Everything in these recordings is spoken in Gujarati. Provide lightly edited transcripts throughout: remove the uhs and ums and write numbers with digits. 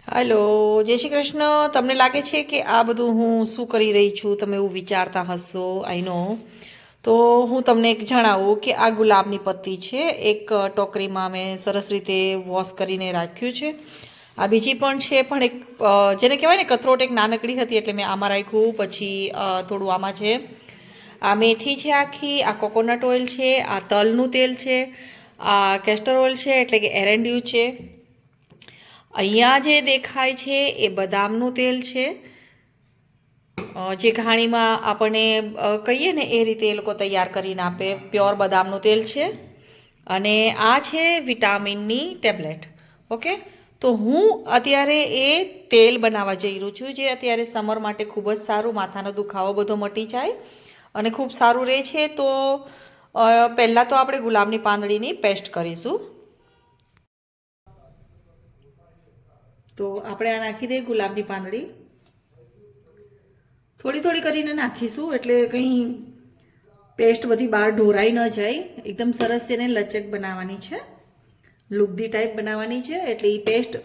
હલો, જય શ્રી કૃષ્ણ. તમને લાગે છે કે આ બધું હું શું કરી રહી છું, તમે એવું વિચારતા હશો. આઈ નો. તો હું તમને એક જણાવું કે આ ગુલાબની પત્તી છે. એક ટોકરીમાં મેં સરસ રીતે વોશ કરીને રાખ્યું છે. આ બીજી પણ છે, પણ એક જેને કહેવાય ને કથરોટ એક નાનકડી હતી એટલે મેં આમાં રાખ્યું. પછી થોડું આમાં છે. આ મેથી છે આખી, આ કોકોનટ ઓઇલ છે, આ તલનું તેલ છે, આ કેસ્ટર ઓઇલ છે એટલે કે એરંડિયું છે. અહીંયા જે દેખાય છે એ બદામનું તેલ છે. જે ઘાણીમાં આપણને કહીએ ને એ રીતે એ લોકો તૈયાર કરીને આપે, પ્યોર બદામનું તેલ છે. અને આ છે વિટામિનની ટેબ્લેટ. ઓકે, તો હું અત્યારે એ તેલ બનાવવા જઈ રહી છું, જે અત્યારે સમર માટે ખૂબ જ સારું, માથાનો દુખાવો બધો મટી જાય અને ખૂબ સારું રહે છે. તો પહેલાં તો આપણે ગુલાબની પાંદડીની પેસ્ટ કરીશું. તો આપણે આ નાખી દઈએ ગુલાબની પાંદડી, થોડી થોડી કરીને નાખીશું એટલે કંઈ પેસ્ટ બધી બહાર ઢોરાઈ ન જાય. એકદમ સરસ એને લચક બનાવવાની છે, લુગદી ટાઈપ બનાવવાની છે. એટલે એ પેસ્ટ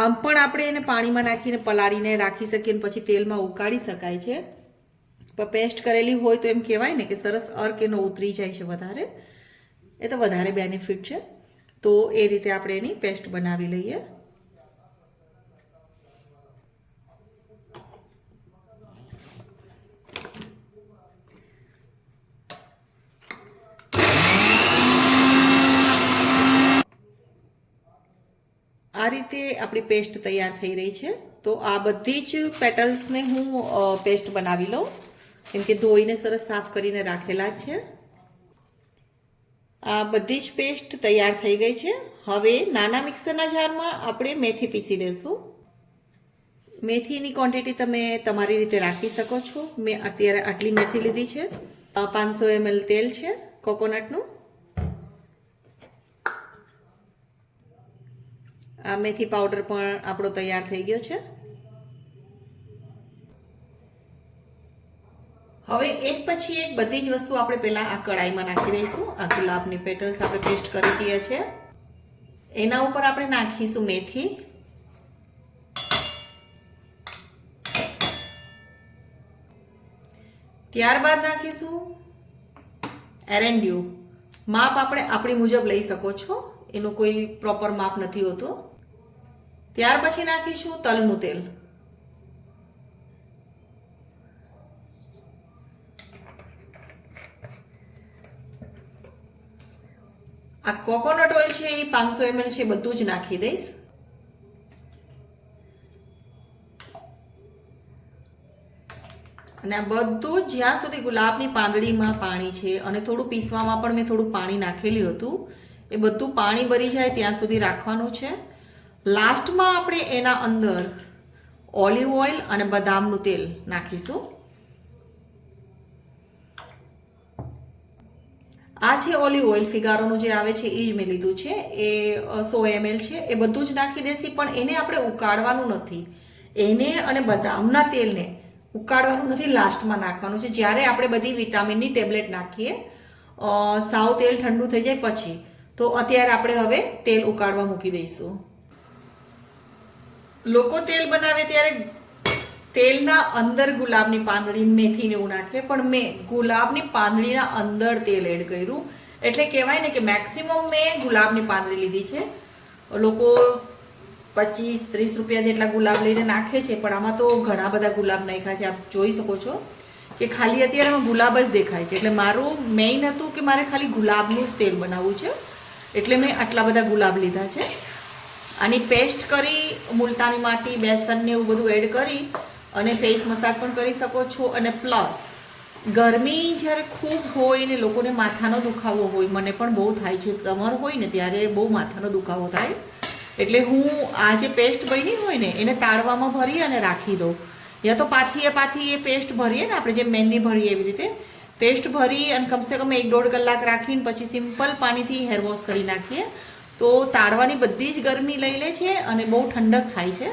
આમ પણ આપણે એને પાણીમાં નાખીને પલાળીને રાખી શકીએ અને પછી તેલમાં ઉકાળી શકાય છે. પણ પેસ્ટ કરેલી હોય તો એમ કહેવાય ને કે સરસ અર્ક એનો ઉતરી જાય છે વધારે, એ તો વધારે બેનિફિટ છે. તો એ રીતે આપણે એની પેસ્ટ બનાવી લઈએ. આ રીતે આપણી પેસ્ટ તૈયાર થઈ રહી છે. તો આ બધી જ પેટલ્સને હું પેસ્ટ બનાવી લઉં, કેમ કે ધોઈને સરસ સાફ કરીને રાખેલા જ છે. આ બધી જ પેસ્ટ તૈયાર થઈ ગઈ છે. હવે નાના મિક્સરના જારમાં આપણે મેથી પીસી લેશું. મેથીની ક્વોન્ટિટી તમે તમારી રીતે રાખી શકો છો. મેં અત્યારે આટલી મેથી લીધી છે. 500 ml તેલ છે કોકોનટનું. આ મેથી પાવડર પણ આપણો તૈયાર થઈ ગયો છે. હવે એક પછી એક બધી જ વસ્તુ આપણે પહેલા આ કડાઈમાં નાખી દઈશું. આ ગુલાબની પેટલ્સ આપણે પેસ્ટ કરી દઈએ છીએ, એના ઉપર આપણે નાખીશું મેથી. ત્યારબાદ નાખીશું એરંડિયું. માપ આપણે આપણી મુજબ લઈ શકો છો, એનું કોઈ પ્રોપર માપ નથી હોતું. ત્યાર પછી નાખીશું તલનું તેલ. આ કોકોનટ ઓઇલ છે એ 500 ml છે, બધું જ નાખી દઈશ. અને આ બધું જ્યાં સુધી ગુલાબની પાંદડીમાં પાણી છે અને થોડું પીસવામાં પણ મેં થોડું પાણી નાખેલું હતું, એ બધું પાણી ભરી જાય ત્યાં સુધી રાખવાનું છે. લાસ્ટમાં આપણે એના અંદર ઓલિવ ઓઇલ અને બદામનું તેલ નાખીશું. આ છે ઓલિવ ઓઇલ, ફિગારોનું જે આવે છે એ જ મેં લીધું છે. એ 100 ml છે. એ બધું જ નાખી દેશી, પણ એને આપણે ઉકાળવાનું નથી. એને અને બદામના તેલને ઉકાળવાનું નથી, લાસ્ટમાં નાખવાનું છે જ્યારે આપણે બધી વિટામિનની ટેબ્લેટ નાખીએ. સાવ તેલ ઠંડુ થઈ જાય પછી. તો અત્યારે આપણે હવે તેલ ઉકાળવા મૂકી દઈશું. લોકો તેલ બનાવે ત્યારે તેલના અંદર ગુલાબની પાંદડી મેથીને એવું નાખે, પણ મેં ગુલાબની પાંદડીના અંદર તેલ એડ કર્યું. એટલે કહેવાય ને કે મેક્સિમમ મેં ગુલાબની પાંદડી લીધી છે. લોકો 25-30 રૂપિયા જેટલા ગુલાબ લઈને નાખે છે, પણ આમાં તો ઘણા બધા ગુલાબ નાખ્યા છે. આપ જોઈ શકો છો કે ખાલી અત્યારે આમાં ગુલાબ જ દેખાય છે. એટલે મારું મેઇન હતું કે મારે ખાલી ગુલાબનું જ તેલ બનાવવું છે, એટલે મેં આટલા બધા ગુલાબ લીધા છે. આની પેસ્ટ કરી, મુલતાની માટી, બેસન ને એવું બધું એડ કરી અને ફેસ મસાજ પણ કરી શકો છો. અને પ્લસ ગરમી જ્યારે ખૂબ હોય ને લોકોને માથાનો દુખાવો હોય, મને પણ બહુ થાય છે, સમર હોય ને ત્યારે બહુ માથાનો દુખાવો થાય. એટલે હું આ જે પેસ્ટ બની હોય ને એને તાળવામાં ભરી અને રાખી દઉં, યા તો પાથીએ પેસ્ટ ભરીએ ને આપણે જેમ મહેંદી ભરીએ એવી રીતે પેસ્ટ ભરી અને કમસે કમ 1-1.5 કલાક રાખીને પછી સિમ્પલ પાણીથી હેર વોશ કરી નાખીએ તો તાળવાની બધી જ ગરમી લઈ લે છે અને બહુ ઠંડક થાય છે.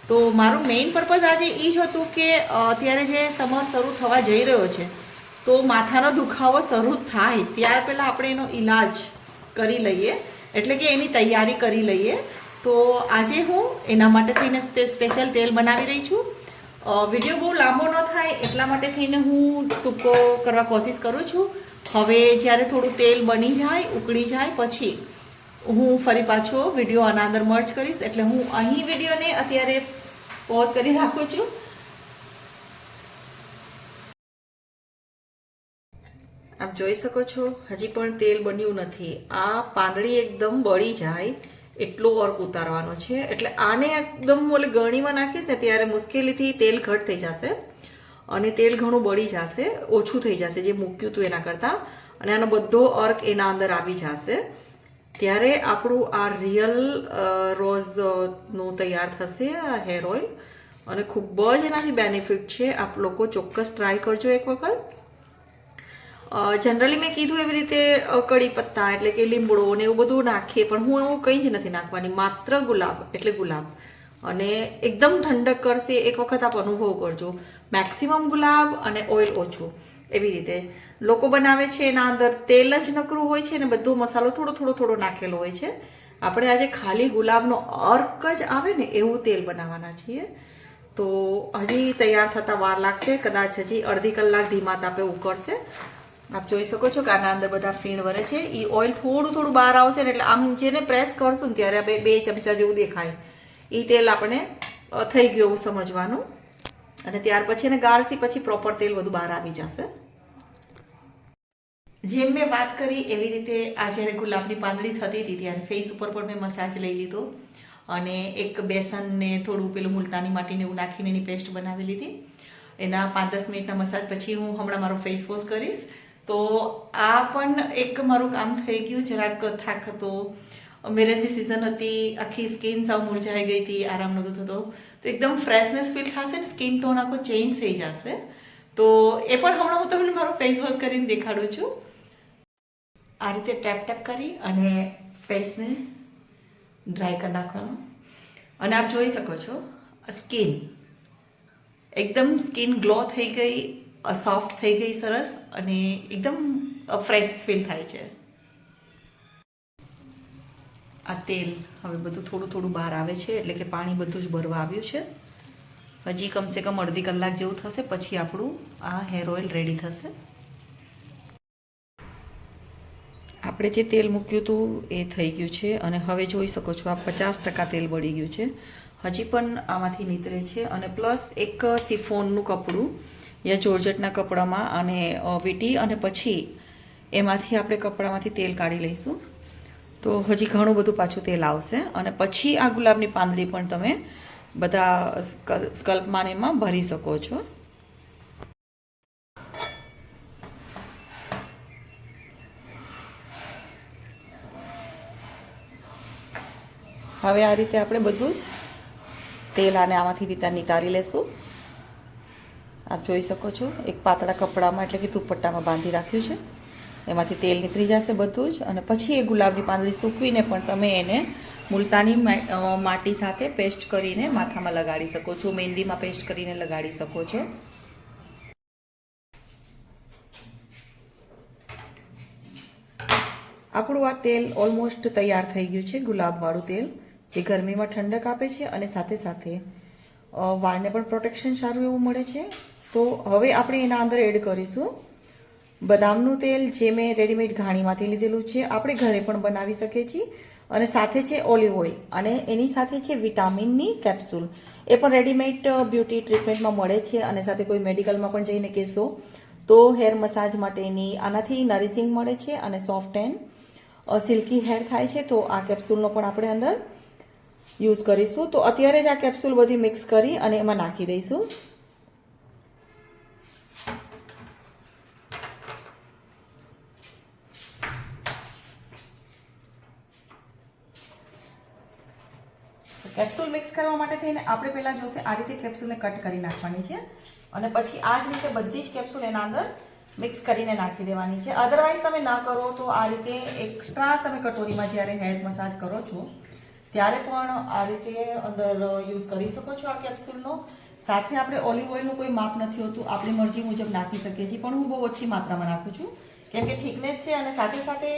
તો મારું મેઇન પર્પઝ આજે એ જ હતું કે અત્યારે જે સમર શરૂ થવા જઈ રહ્યો છે, તો માથાનો દુખાવો શરૂ થાય ત્યાર પહેલાં આપણે એનો ઈલાજ કરી લઈએ, એટલે કે એની તૈયારી કરી લઈએ. તો આજે હું એના માટે થઈને સ્પેશિયલ તેલ બનાવી રહી છું. વિડીયો બહુ લાંબો ન થાય એટલા માટે થઈને હું ટૂંકો કરવા કોશિશ કરું છું. હવે જ્યારે થોડું તેલ બની જાય, ઉકળી જાય પછી હું ફરી પાછો વિડીયો આના અંદર મર્જ કરીશ. એટલે હું અહીં વિડીયોને અત્યારે પોઝ કરી રાખું છું. આપ જોઈ શકો છો હજી પણ તેલ બન્યું નથી. આ પાંદડી એકદમ બળી જાય એટલો વર્ક ઉતારવાનો છે. એટલે આને એકદમ ઓલે ગરણીમાં નાખીશ ને ત્યારે મુશ્કેલીથી તેલ ઘટ થઈ જશે અને તેલ ઘણું બળી જશે, ઓછું થઈ જશે જે મૂક્યું હતું એના કરતાં, અને આનો બધો અર્ક એના અંદર આવી જશે. ત્યારે આપણું આ રિયલ રોઝનું તૈયાર થશે આ હેર ઓઇલ, અને ખૂબ જ એનાથી બેનિફિટ છે. આપ લોકો ચોક્કસ ટ્રાય કરજો એક વખત. જનરલી મેં કીધું એવી રીતે કડી પત્તા એટલે કે લીમડો ને એવું બધું નાખીએ, પણ હું એવું કંઈ જ નથી નાખવાની. માત્ર ગુલાબ એટલે ગુલાબ, અને એકદમ ઠંડક કરશે. એક વખત આપ અનુભવ કરજો. મેક્સિમમ ગુલાબ અને ઓઇલ ઓછું, એવી રીતે લોકો બનાવે છે. એના અંદર તેલ જ નકરું હોય છે ને બધો મસાલો થોડો નાખેલો હોય છે. આપણે આજે ખાલી ગુલાબનો અર્ક જ આવે ને એવું તેલ બનાવવાના છીએ. તો હજી તૈયાર થતાં વાર લાગશે, કદાચ હજી અડધી કલાક ધીમા તાપે ઉકળશે. આપ જોઈ શકો છો કે આના અંદર બધા ફીણ વરે છે. એ ઓઇલ થોડું બહાર આવશે ને એટલે આમ જેને પ્રેસ કરશું ને ત્યારે આપણે 2 ચમચા જેવું દેખાય. એ તેલ આપણે થઈ ગયું એવું સમજવાનું, અને ત્યાર પછી એને ગાળસી પછી પ્રોપર તેલ બધું બહાર આવી જશે. જેમ મેં વાત કરી એવી રીતે આ જ્યારે ગુલાબની પાંદડી થતી હતી ત્યારે ફેસ ઉપર પણ મેં મસાજ લઈ લીધો, અને એક બેસનને થોડું પેલું મુલતાની માટીને એવું નાખીને એની પેસ્ટ બનાવી લીધી. એના 5-10 મિનિટના મસાજ પછી હું હમણાં મારો ફેસ વોશ કરીશ. તો આ પણ એક મારું કામ થઈ ગયું. જરાક થાક હતો, મેરેજની સિઝન હતી, આખી સ્કિન સાવ મુરઝાઈ ગઈ હતી, આરામ નહોતો થતો. તો એકદમ ફ્રેશનેસ ફીલ થશે ને, સ્કિન ટોન આખો ચેન્જ થઈ જશે. તો એ પણ હમણાં હું તમને મારો ફેસ વોશ કરીને દેખાડું છું. આ રીતે ટેપ કરી અને ફેસને ડ્રાય કરી નાખવાનું. અને આપ જોઈ શકો છો સ્કિન એકદમ ગ્લો થઈ ગઈ, સોફ્ટ થઈ ગઈ, સરસ, અને એકદમ ફ્રેશ ફીલ થાય છે. આ તેલ હવે બધું થોડું બહાર આવે છે, એટલે કે પાણી બધું જ ભરવા આવ્યું છે. હજી કમસે કમ અડધી કલાક જેવું થશે પછી આપણું આ હેર ઓઇલ રેડી થશે. આપણે જે તેલ મૂક્યું હતું એ થઈ ગયું છે, અને હવે જોઈ શકો છો આ 50% તેલ બળી ગયું છે. હજી પણ આમાંથી નીતરે છે. અને પ્લસ એક સિફોનનું કપડું યા જોર્જટના કપડામાં આને વીંટી અને પછી એમાંથી આપણે કપડામાંથી તેલ કાઢી લઈશું. તો હજી ઘણું બધું પાછું તેલ આવશે. અને પછી આ ગુલાબની પાંદડી પણ તમે બધા સ્કલ્પમાં એમાં ભરી શકો છો. હવે આ રીતે આપણે બધું જ તેલ આમાંથી નિતારી લેશું. આપ જોઈ શકો છો એક પાતળા કપડામાં એટલે કે દુપટ્ટામાં બાંધી રાખ્યું છે. એમાંથી તેલ નીતરી જશે બધું જ. અને પછી એ ગુલાબની પાંદડી સૂકવીને પણ તમે એને મુલતાની માટી સાથે પેસ્ટ કરીને માથામાં લગાડી શકો છો, મહેંદીમાં પેસ્ટ કરીને લગાડી શકો છો. આપણું આ તેલ ઓલમોસ્ટ તૈયાર થઈ ગયું છે. ગુલાબવાળું તેલ જે ગરમીમાં ઠંડક આપે છે અને સાથે સાથે વાળને પણ પ્રોટેક્શન સારું એવું મળે છે. તો હવે આપણે એના અંદર એડ કરીશું બદામનું તેલ, જે મેં રેડીમેડ ઘાણીમાંથી લીધેલું છે. આપણે ઘરે પણ બનાવી શકીએ છીએ. અને સાથે છે ઓલિવ ઓઇલ, અને એની સાથે છે વિટામિનની કેપ્સ્યુલ. એ પણ રેડીમેડ બ્યુટી ટ્રીટમેન્ટમાં મળે છે. અને સાથે કોઈ મેડિકલમાં પણ જઈને કહેશો તો હેર મસાજ માટેની આનાથી નરિશિંગ મળે છે અને સોફ્ટ એન્ડ સિલ્કી હેર થાય છે. તો આ કેપ્સ્યુલનો પણ આપણે અંદર યુઝ કરીશું. તો અત્યારે જ આ કેપ્સ્યુલ બધી મિક્સ કરી અને એમાં નાખી દઈશું. કેપ્સ્યુલ મિક્સ કરવા માટે થઈને આપણે પહેલાં જોશે આ રીતે કેપ્સ્યુલને કટ કરી નાખવાની છે, અને પછી આ જ રીતે બધી જ કેપ્સ્યુલ એના અંદર મિક્સ કરીને નાખી દેવાની છે. અધરવાઇઝ તમે ન કરો તો આ રીતે એક્સ્ટ્રા તમે કટોરીમાં જ્યારે હેર મસાજ કરો છો ત્યારે પણ આ રીતે અંદર યુઝ કરી શકો છો આ કેપ્સ્યુલનો. સાથે આપણે ઓલિવ ઓઇલનું કોઈ માપ નથી હોતું, આપણી મરજી મુજબ નાખી શકીએ છીએ, પણ હું બહુ ઓછી માત્રામાં નાખું છું કેમ કે થિકનેસ છે. અને સાથે સાથે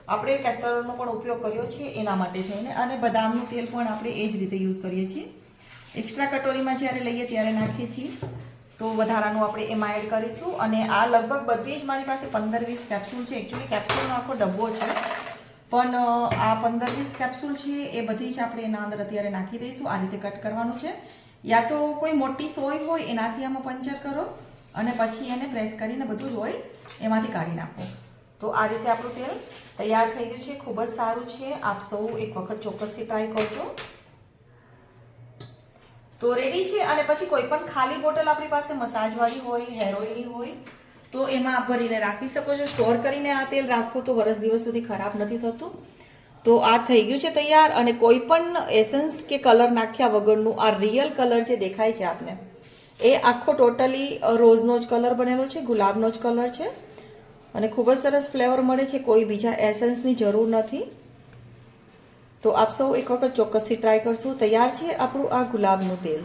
આપણે કેસ્ટર ઓઇલનો પણ ઉપયોગ કર્યો છે એના માટે થઈને, અને બદામનું તેલ પણ આપણે એ જ રીતે યુઝ કરીએ છીએ. એક્સ્ટ્રા કટોરીમાં જ્યારે લઈએ ત્યારે નાખીએ છીએ, તો વધારાનું આપણે એમાં એડ કરીશું. અને આ લગભગ બધી જ મારી પાસે 15-20 કેપ્સ્યુલ છે. એકચ્યુઅલી કેપ્સ્યુલનો આખો ડબ્બો છે, પણ આ 15-20 કેપ્સ્યુલ છે એ બધી જ આપણે એના અંદર અત્યારે નાખી દઈશું. આ રીતે કટ કરવાનું છે, યા તો કોઈ મોટી સોય હોય એનાથી આમાં પંચર કરો અને પછી એને પ્રેસ કરીને બધું જ ઓઇલ એમાંથી કાઢી નાખો. તો આ રીતે આપણું તેલ તૈયાર થઈ ગયું છે. ખૂબ જ સારું છે, આપ સૌ એક વખત ચોક્કસથી ટ્રાય કરજો. તો રેડી છે. અને પછી કોઈ પણ ખાલી બોટલ આપણી પાસે મસાજવાળી હોય, હેર ઓઇલની હોય, તો એમાં આપ ભરીને રાખી શકો છો. સ્ટોર કરીને આ તેલ રાખો તો વરસ દિવસ સુધી ખરાબ નથી થતું. તો આ થઈ ગયું છે તૈયાર. અને કોઈ પણ એસન્સ કે કલર નાખ્યા વગરનું આ રિયલ કલર જે દેખાય છે આપને, એ આખો ટોટલી રોઝનો જ કલર બનેલો છે, ગુલાબનો જ કલર છે. અને ખૂબ જ સરસ ફ્લેવર મળે છે, કોઈ બીજા એસન્સની જરૂર નથી. તો આપ સૌ એક વખત ચોક્કસથી ટ્રાય કરશું. તૈયાર છે આપણું આ ગુલાબનું તેલ.